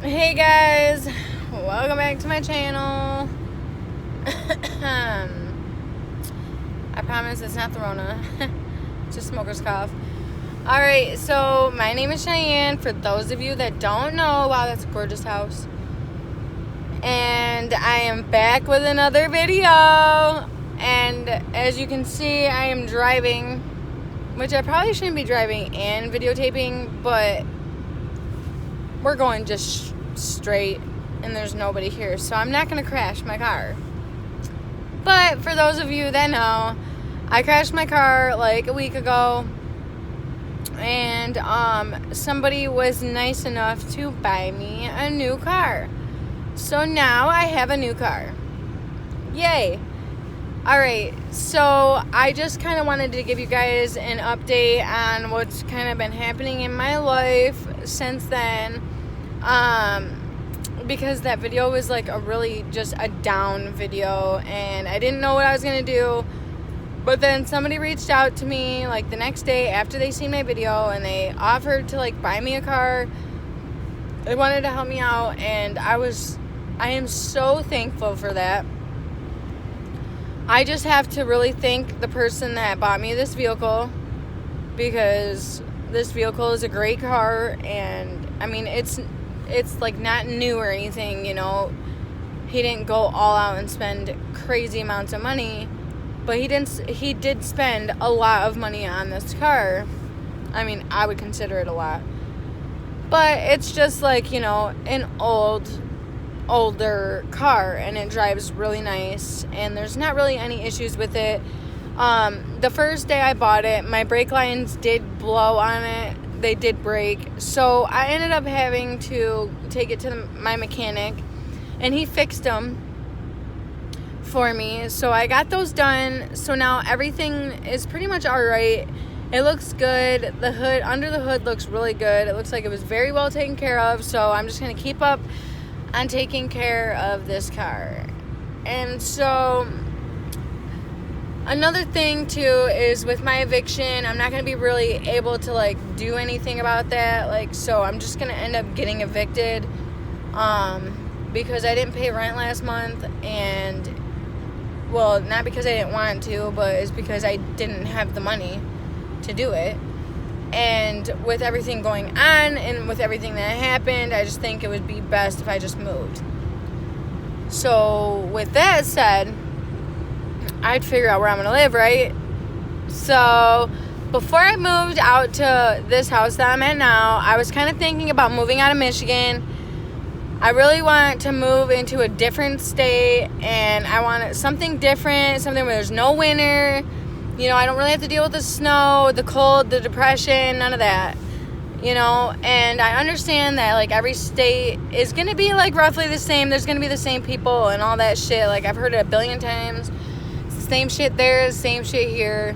Hey guys, welcome back to my channel. I promise it's not the Rona. It's just smoker's cough. Alright, so my name is Cheyenne. For those of you that don't know, wow, that's a gorgeous house. And I am back with another video. And as you can see, I am driving, which I probably shouldn't be driving and videotaping, but we're going just straight and there's nobody here, so I'm not gonna crash my car. But for those of you that know, I crashed my car like a week ago, and somebody was nice enough to buy me a new car. So now I have a new car. Yay. Alright, so I just kind of wanted to give you guys an update on what's kind of been happening in my life since then. Because that video was like a really just a down video and I didn't know what I was going to do. But then somebody reached out to me like the next day after they seen my video and they offered to like buy me a car. They wanted to help me out, and I am so thankful for that. I just have to really thank the person that bought me this vehicle, because this vehicle is a great car, and I mean it's like not new or anything, you know. He didn't go all out and spend crazy amounts of money, but he did spend a lot of money on this car. I mean, I would consider it a lot. But it's just like, you know, an older car, and it drives really nice, and there's not really any issues with it. The first day I bought it, my brake lines did blow on it. They did break, so I ended up having to take it to my mechanic, and he fixed them for me. So I got those done, so now everything is pretty much alright. It looks good. The hood, under the hood, looks really good. It looks like it was very well taken care of, so I'm just going to keep up on taking care of this car. And so another thing too is with my eviction, I'm not going to be really able to like do anything about that, like, so I'm just going to end up getting evicted because I didn't pay rent last month, and well, not because I didn't want to, but it's because I didn't have the money to do it. And with everything going on and with everything that happened, I just think it would be best if I just moved. So with that said, I'd figure out where I'm going to live, right? So before I moved out to this house that I'm at now, I was kind of thinking about moving out of Michigan. I really want to move into a different state, and I want something different, something where there's no winter. You know, I don't really have to deal with the snow, the cold, the depression, none of that. You know, and I understand that, like, every state is going to be, like, roughly the same. There's going to be the same people and all that shit. Like, I've heard it a billion times. It's the same shit there, same shit here.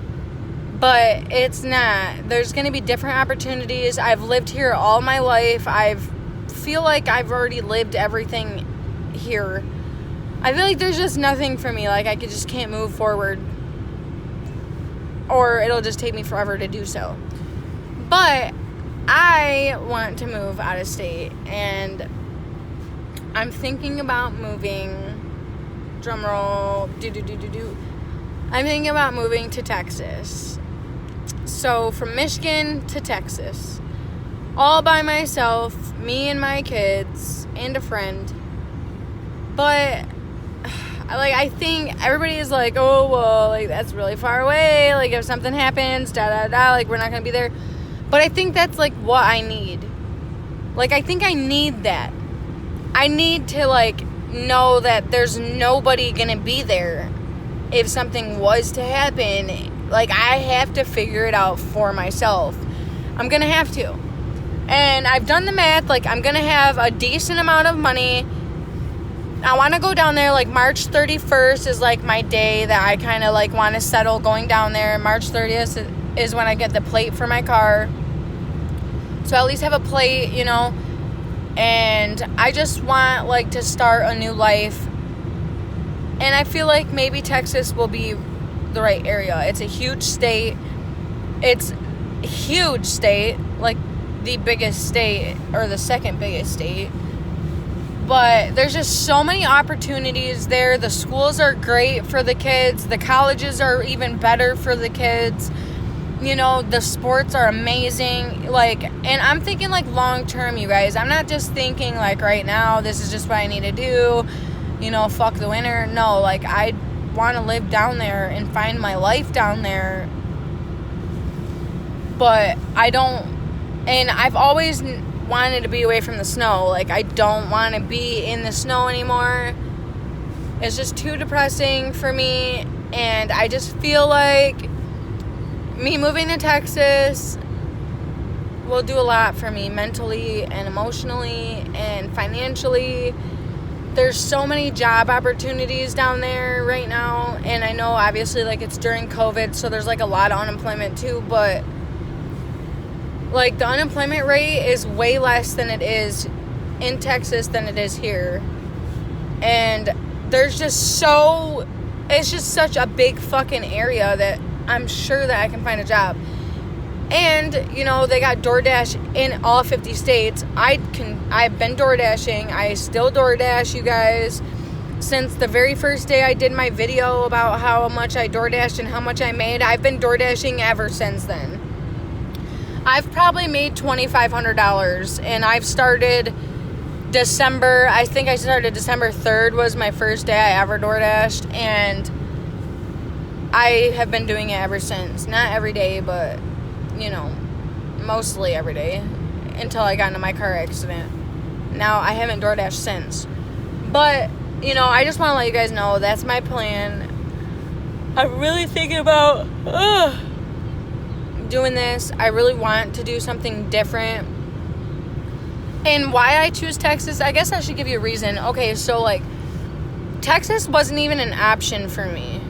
But it's not. There's going to be different opportunities. I've lived here all my life. I feel like I've already lived everything here. I feel like there's just nothing for me. Like, I just can't move forward, or it'll just take me forever to do so. But I want to move out of state, and I'm thinking about moving, drumroll, I'm thinking about moving to Texas. So from Michigan to Texas, all by myself, me and my kids and a friend. But like, I think everybody is like, oh, well, like, that's really far away. Like, if something happens, like, we're not going to be there. But I think that's, like, what I need. Like, I think I need that. I need to, like, know that there's nobody going to be there if something was to happen. Like, I have to figure it out for myself. I'm going to have to. And I've done the math. Like, I'm going to have a decent amount of money. I want to go down there, like, March 31st is, like, my day that I kind of, like, want to settle going down there. March 30th is when I get the plate for my car. So I at least have a plate, you know. And I just want, like, to start a new life. And I feel like maybe Texas will be the right area. It's a huge state. It's huge state, like the biggest state or the second biggest state. But there's just so many opportunities there. The schools are great for the kids. The colleges are even better for the kids. You know, the sports are amazing. Like, and I'm thinking, like, long-term, you guys. I'm not just thinking, like, right now, this is just what I need to do. You know, fuck the winter. No, like, I want to live down there and find my life down there. But I don't, and I've always wanted to be away from the snow. Like, I don't want to be in the snow anymore. It's just too depressing for me. And I just feel like me moving to Texas will do a lot for me mentally and emotionally and financially. There's so many job opportunities down there right now. And I know, obviously, like, it's during COVID, so there's, like, a lot of unemployment too. But, like, the unemployment rate is way less than it is in Texas than it is here. And there's just it's just such a big fucking area that I'm sure that I can find a job. And, you know, they got DoorDash in all 50 states. I've been DoorDashing. I still DoorDash, you guys. Since the very first day I did my video about how much I DoorDashed and how much I made, I've been DoorDashing ever since then. I've probably made $2,500, and I've started December 3rd was my first day I ever DoorDashed, and I have been doing it ever since. Not every day, but, you know, mostly every day until I got into my car accident. Now, I haven't DoorDashed since. But, you know, I just want to let you guys know that's my plan. I'm really thinking about doing this. I really want to do something different. And why I choose Texas, I guess I should give you a reason. Okay, so, like, Texas wasn't even an option for me,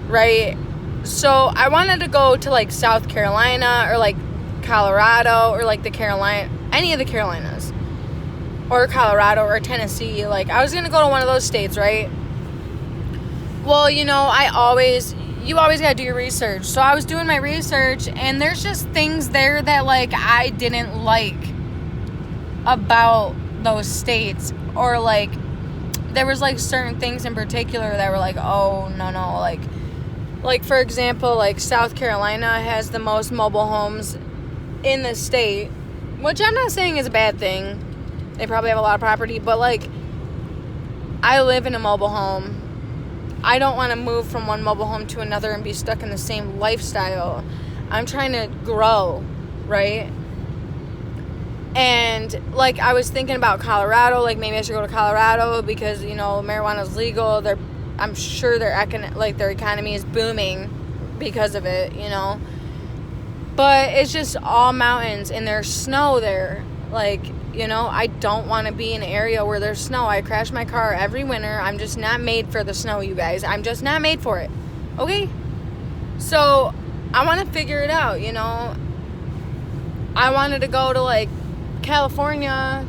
right? So I wanted to go to, like, South Carolina or, like, Colorado or, like, any of the Carolinas or Colorado or Tennessee. Like, I was going to go to one of those states, right? Well, you know, you always got to do your research. So I was doing my research, and there's just things there that, like, I didn't like about those states. Or, like, there was, like, certain things in particular that were like, oh, no, like, for example, like, South Carolina has the most mobile homes in the state, which I'm not saying is a bad thing. They probably have a lot of property, but, like, I live in a mobile home. I don't want to move from one mobile home to another and be stuck in the same lifestyle. I'm trying to grow, right? And, like, I was thinking about Colorado. Like, maybe I should go to Colorado because, you know, marijuana's legal. I'm sure their economy is booming because of it, you know. But it's just all mountains, and there's snow there. Like, you know, I don't want to be in an area where there's snow. I crash my car every winter. I'm just not made for the snow, you guys. I'm just not made for it. Okay? So, I want to figure it out, you know. I wanted to go to, like, California.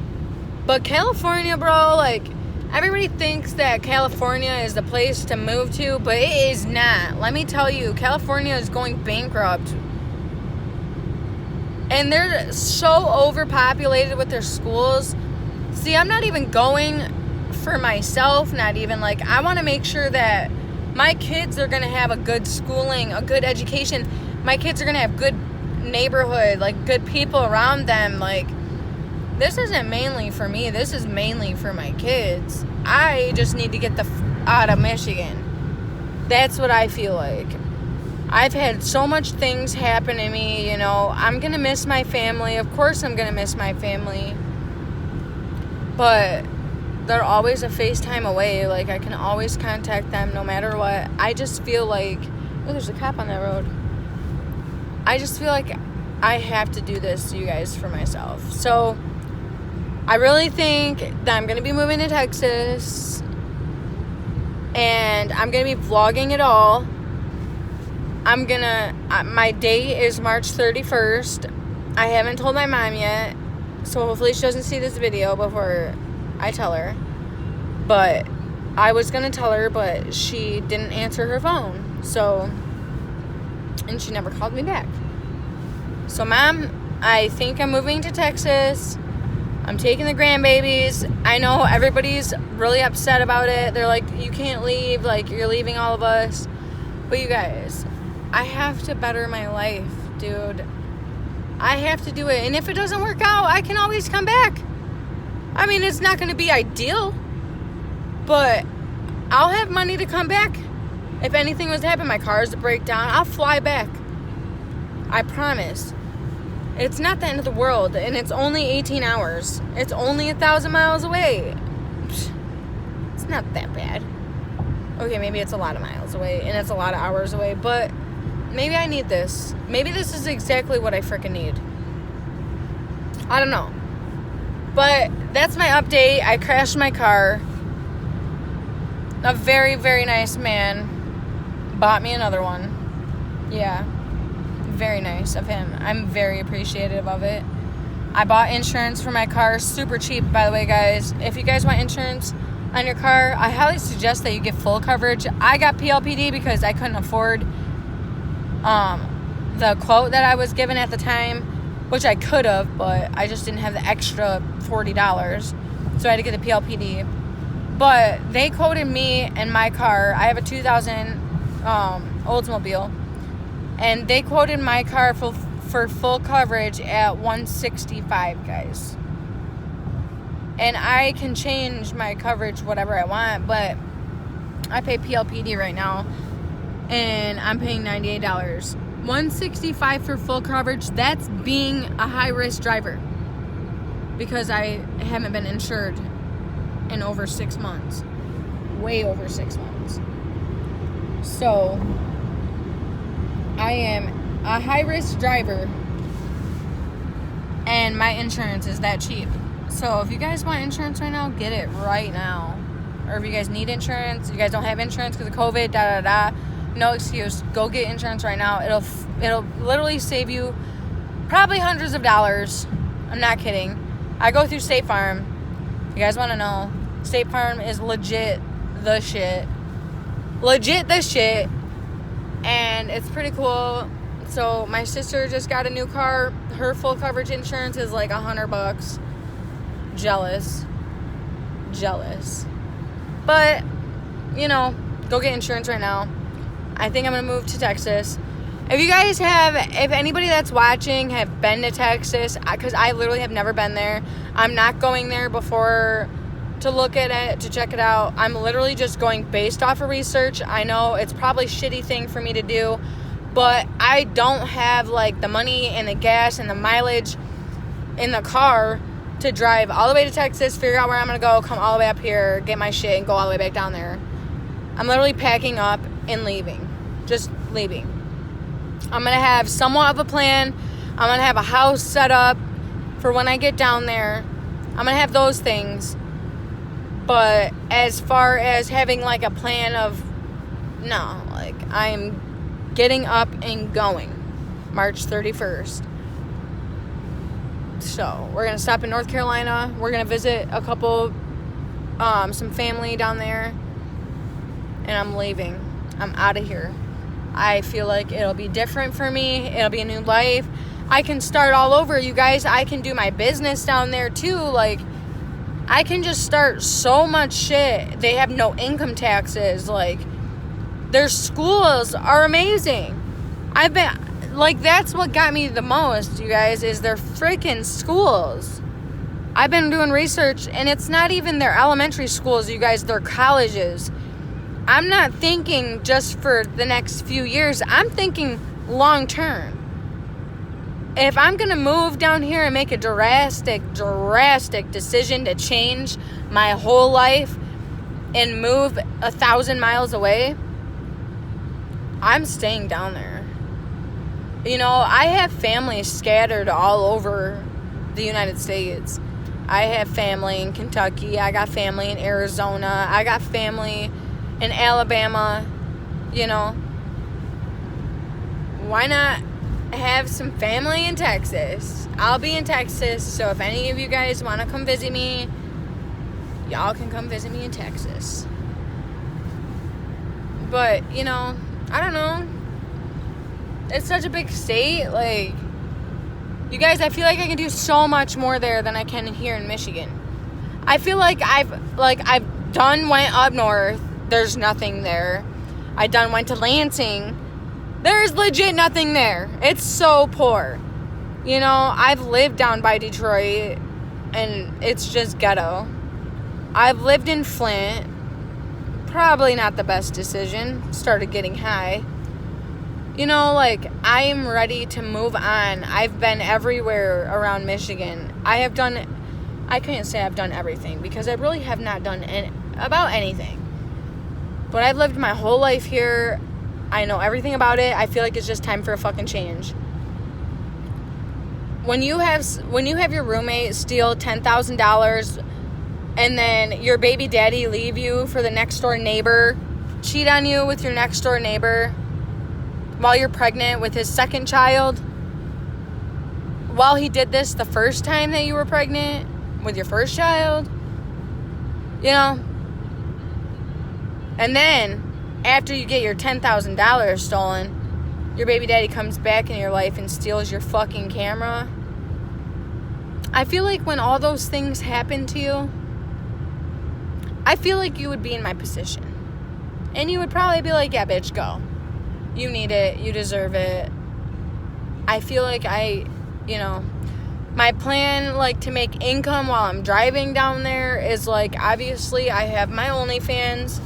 But California, bro, like, everybody thinks that California is the place to move to, but it is not. Let me tell you, California is going bankrupt. And they're so overpopulated with their schools. See, I'm not even going for myself, not even, like, I want to make sure that my kids are going to have a good schooling, a good education. My kids are going to have good neighborhood, like, good people around them. Like, this isn't mainly for me. This is mainly for my kids. I just need to get out of Michigan. That's what I feel like. I've had so much things happen to me, you know. I'm going to miss my family. Of course I'm going to miss my family. But they're always a FaceTime away. Like, I can always contact them no matter what. I just feel like... Oh, there's a cop on that road. I just feel like I have to do this, you guys, for myself. So, I really think that I'm going to be moving to Texas. And I'm going to be vlogging it all. My date is March 31st. I haven't told my mom yet, so hopefully she doesn't see this video before I tell her. But I was going to tell her, but she didn't answer her phone. So, and she never called me back. So, Mom, I think I'm moving to Texas. I'm taking the grandbabies. I know everybody's really upset about it. They're like, you can't leave. Like, you're leaving all of us. But you guys, I have to better my life, dude. I have to do it. And if it doesn't work out, I can always come back. I mean, it's not going to be ideal. But I'll have money to come back. If anything was to happen, my car is to break down, I'll fly back. I promise. It's not the end of the world, and it's only 18 hours. It's only 1,000 miles away. It's not that bad. Okay, maybe it's a lot of miles away, and it's a lot of hours away, but maybe I need this. Maybe this is exactly what I freaking need. I don't know. But that's my update. I crashed my car. A very, very nice man bought me another one. Yeah. Very nice of him. I'm very appreciative of it. I bought insurance for my car. Super cheap, by the way, guys. If you guys want insurance on your car, I highly suggest that you get full coverage. I got PLPD because I couldn't afford the quote that I was given at the time, which I could have, but I just didn't have the extra $40. So I had to get the PLPD. But they quoted me and my car. I have a 2000 Oldsmobile. And they quoted my car for full coverage at $165, guys. And I can change my coverage whatever I want, but I pay PLPD right now, and I'm paying $98. $165 for full coverage. That's being a high-risk driver because I haven't been insured in over 6 months. Way over 6 months. So I am a high-risk driver, and my insurance is that cheap. So if you guys want insurance right now, get it right now. Or if you guys need insurance, you guys don't have insurance because of COVID, no excuse. Go get insurance right now. It'll literally save you probably hundreds of dollars. I'm not kidding. I go through State Farm. You guys want to know? State Farm is legit the shit. Legit the shit. And it's pretty cool. So my sister just got a new car. Her full coverage insurance is like $100. Jealous. But, go get insurance right now. I think I'm going to move to Texas. If anybody that's watching have been to Texas, because I literally have never been there. I'm not going there before to look at it, to check it out. I'm literally just going based off of research. I know it's probably a shitty thing for me to do, but I don't have like the money and the gas and the mileage in the car to drive all the way to Texas, figure out where I'm going to go, come all the way up here, get my shit, and go all the way back down there. I'm literally packing up and leaving. Just leaving. I'm going to have somewhat of a plan. I'm going to have a house set up for when I get down there. I'm going to have those things. But as far as having like a plan of, no, like I'm getting up and going March 31st. So we're going to stop in North Carolina. We're going to visit a couple, some family down there. And I'm leaving. I'm out of here. I feel like it'll be different for me. It'll be a new life. I can start all over, you guys. I can do my business down there too. Like, I can just start so much shit. They have no income taxes. Like, their schools are amazing. That's what got me the most, you guys, is their freaking schools. I've been doing research, and it's not even their elementary schools, you guys. They're colleges. I'm not thinking just for the next few years. I'm thinking long term. If I'm going to move down here and make a drastic decision to change my whole life and move 1,000 miles away, I'm staying down there. I have family scattered all over the United States. I have family in Kentucky. I got family in Arizona. I got family in Alabama. Why not have some family in Texas? I'll be in Texas, so if any of you guys want to come visit me, y'all can come visit me in Texas. But, I don't know. It's such a big state. Like, You guys, I feel like I can do so much more there than I can here in Michigan. I feel like I've went up north. There's nothing there. Went to Lansing. There's legit nothing there. It's so poor. You know, I've lived down by Detroit, and it's just ghetto. I've lived in Flint. Probably not the best decision. Started getting high. You know, like, I am ready to move on. I've been everywhere around Michigan. I can't say I've done everything, because I really have not done about anything. But I've lived my whole life here. I know everything about it. I feel like it's just time for a fucking change. When you have your roommate steal $10,000 and then your baby daddy leave you for the next door neighbor, cheat on you with your next door neighbor while you're pregnant with his second child, while he did this the first time that you were pregnant with your first child, you know, and then after you get your $10,000 stolen, your baby daddy comes back in your life and steals your fucking camera. I feel like when all those things happen to you, I feel like you would be in my position. And you would probably be like, yeah, bitch, go. You need it. You deserve it. I feel like my plan, like, to make income while I'm driving down there is, like, obviously I have my Onlyfans.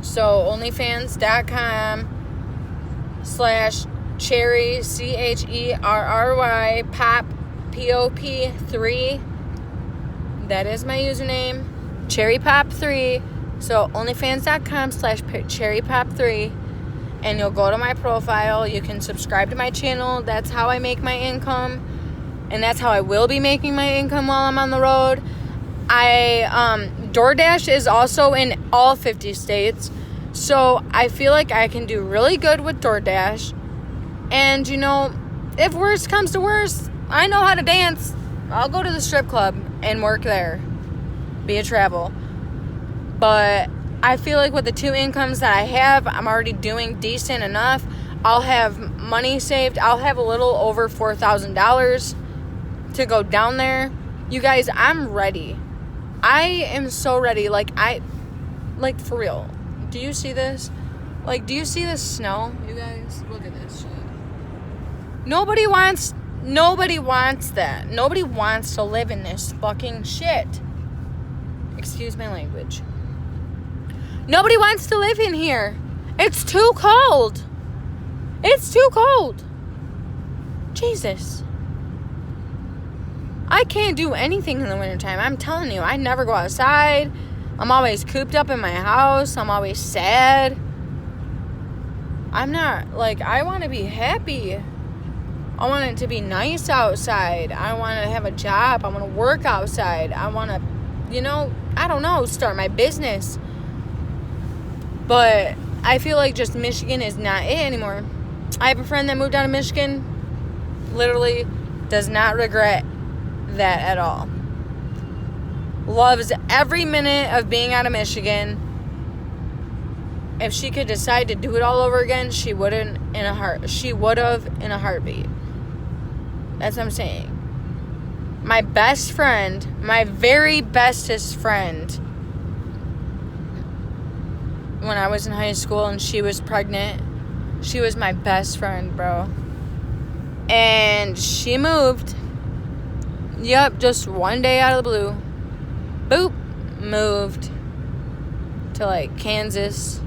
So, onlyfans.com/cherry, CHERRY, pop, POP3. That is my username, cherrypop3. So, onlyfans.com/cherrypop3. And you'll go to my profile. You can subscribe to my channel. That's how I make my income. And that's how I will be making my income while I'm on the road. DoorDash is also in all 50 states. So I feel like I can do really good with DoorDash. And, you know, if worst comes to worst, I know how to dance. I'll go to the strip club and work there. Be a travel. But I feel like with the two incomes that I have, I'm already doing decent enough. I'll have money saved. I'll have a little over $4,000 to go down there. You guys, I'm ready. I am so ready. Like, for real. Do you see this? Like, do you see the snow, you guys? Look at this shit. Nobody wants that. Nobody wants to live in this fucking shit. Excuse my language. Nobody wants to live in here. It's too cold. It's too cold. Jesus. I can't do anything in the wintertime. I'm telling you, I never go outside. I'm always cooped up in my house. I'm always sad. I'm not, like, I want to be happy. I want it to be nice outside. I want to have a job. I want to work outside. I want to, you know, I don't know, start my business. But I feel like just Michigan is not it anymore. I have a friend that moved out of Michigan. Literally does not regret that at all. Loves every minute of being out of Michigan. If she could decide to do it all over again, she would have in a heartbeat. That's what I'm saying. My best friend, my very bestest friend, when I was in high school and she was pregnant, she was my best friend, bro. And she moved. Yep, just one day out of the blue. Boop. Moved to, like, Kansas.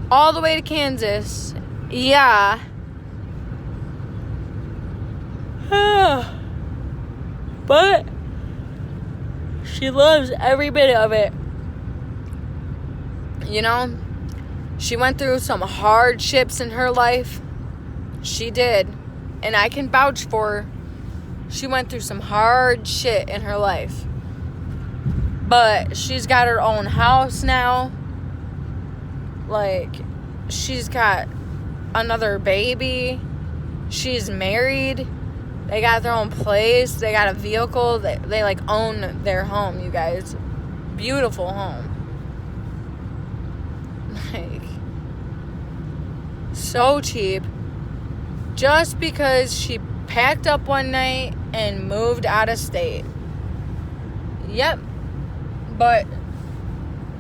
All the way to Kansas. Yeah. But she loves every bit of it. You know, she went through some hardships in her life. She did. And I can vouch for her. She went through some hard shit in her life. But she's got her own house now. Like, she's got another baby. She's married. They got their own place. They got a vehicle. They like, own their home, you guys. Beautiful home. Like, so cheap. Just because she packed up one night and moved out of state. Yep. But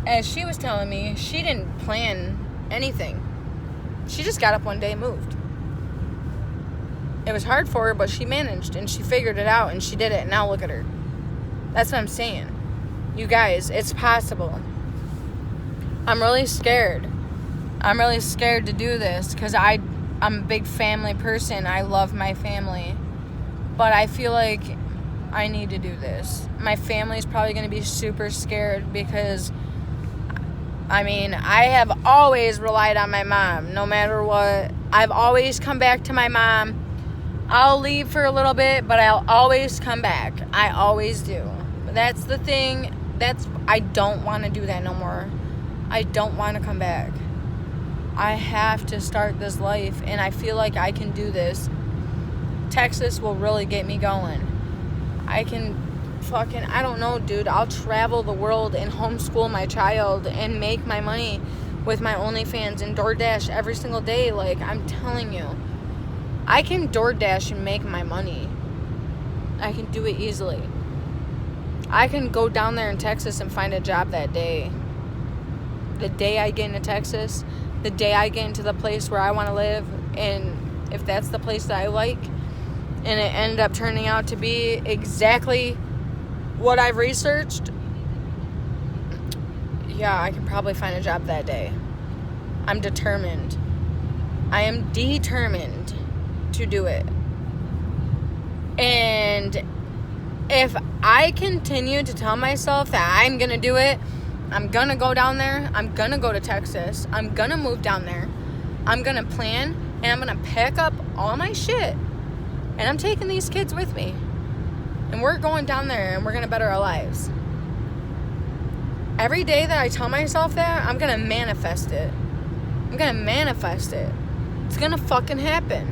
as she was telling me, she didn't plan anything. She just got up one day and moved. It was hard for her, but she managed, and she figured it out, and she did it, and now look at her. That's what I'm saying. You guys, it's possible. I'm really scared. I'm really scared to do this because I'm a big family person. I love my family. But I feel like I need to do this. My family's probably going to be super scared because, I mean, I have always relied on my mom. No matter what, I've always come back to my mom. I'll leave for a little bit, but I'll always come back. I always do. That's the thing. I don't want to do that no more. I don't want to come back. I have to start this life, and I feel like I can do this. Texas will really get me going. I can I don't know, dude. I'll travel the world and homeschool my child and make my money with my Onlyfans and DoorDash every single day. Like, I'm telling you, I can DoorDash and make my money. I can do it easily. I can go down there in Texas and find a job that day. The day I get into Texas, the day I get into the place where I want to live, and if that's the place that I like, and it ended up turning out to be exactly what I've researched, yeah, I can probably find a job that day. I'm determined. I am determined to do it. And if I continue to tell myself that I'm going to do it, I'm going to go down there, I'm going to go to Texas, I'm going to move down there, I'm going to plan, and I'm going to pack up all my shit, and I'm taking these kids with me, and we're going down there, and we're going to better our lives. Every day that I tell myself that, I'm going to manifest it. I'm going to manifest it. It's going to fucking happen,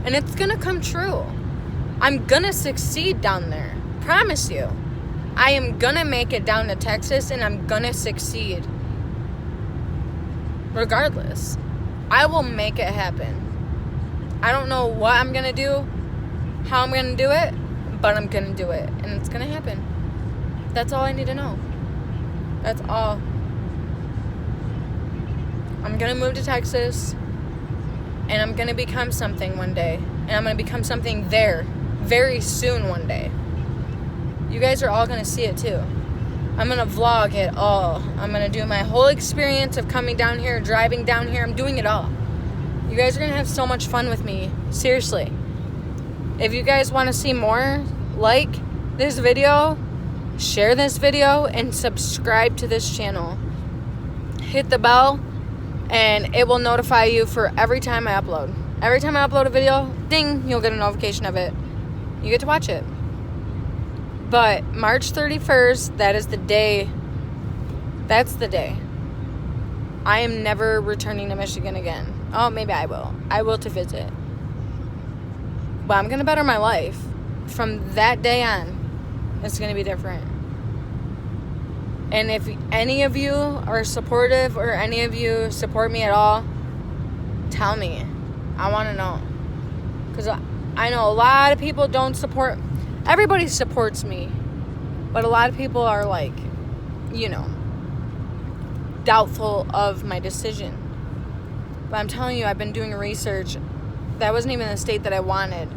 and it's going to come true. I'm going to succeed down there. Promise you. I am going to make it down to Texas, and I'm going to succeed. Regardless. I will make it happen. I don't know what I'm going to do, how I'm going to do it, but I'm going to do it. And it's going to happen. That's all I need to know. That's all. I'm going to move to Texas, and I'm going to become something one day. And I'm going to become something there very soon one day. You guys are all going to see it too. I'm going to vlog it all. I'm going to do my whole experience of coming down here, driving down here. I'm doing it all. You guys are going to have so much fun with me. Seriously. If you guys want to see more, like this video, share this video, and subscribe to this channel. Hit the bell, and it will notify you for every time I upload. Every time I upload a video, ding, you'll get a notification of it. You get to watch it. But March 31st, that is the day. That's the day. I am never returning to Michigan again. Oh, maybe I will. I will to visit. But I'm going to better my life. From that day on, it's going to be different. And if any of you are supportive or any of you support me at all, tell me. I want to know. Because I know a lot of people don't support. Everybody supports me, but a lot of people are like, doubtful of my decision. But I'm telling you, I've been doing research. That wasn't even the state that I wanted.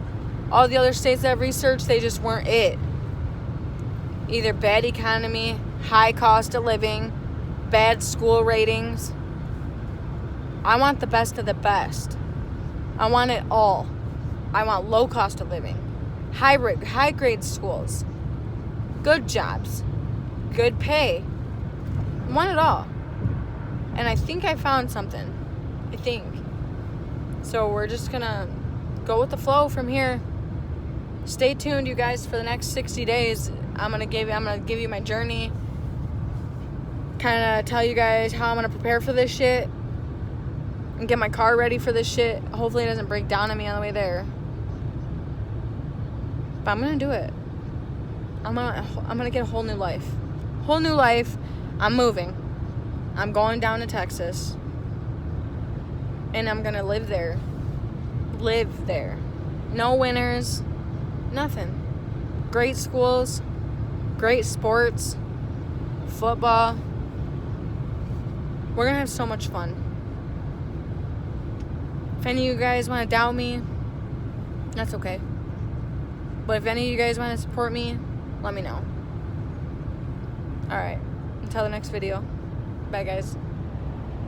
All the other states that I've researched, they just weren't it. Either bad economy, high cost of living, bad school ratings. I want the best of the best. I want it all. I want low cost of living. High grade schools, good jobs, good pay. I want it all. And I think I found something. I think. So we're just gonna go with the flow from here. Stay tuned, you guys, for the next 60 days. I'm gonna give you my journey. Kinda tell you guys how I'm gonna prepare for this shit. And get my car ready for this shit. Hopefully it doesn't break down on me on the way there. But I'm gonna do it. I'm gonna get a whole new life. Whole new life. I'm moving. I'm going down to Texas. And I'm gonna live there. Live there. No winners. Nothing. Great schools. Great sports. Football. We're gonna have so much fun. If any of you guys want to doubt me, that's okay. But if any of you guys want to support me, let me know. Alright. Until the next video. Bye, guys.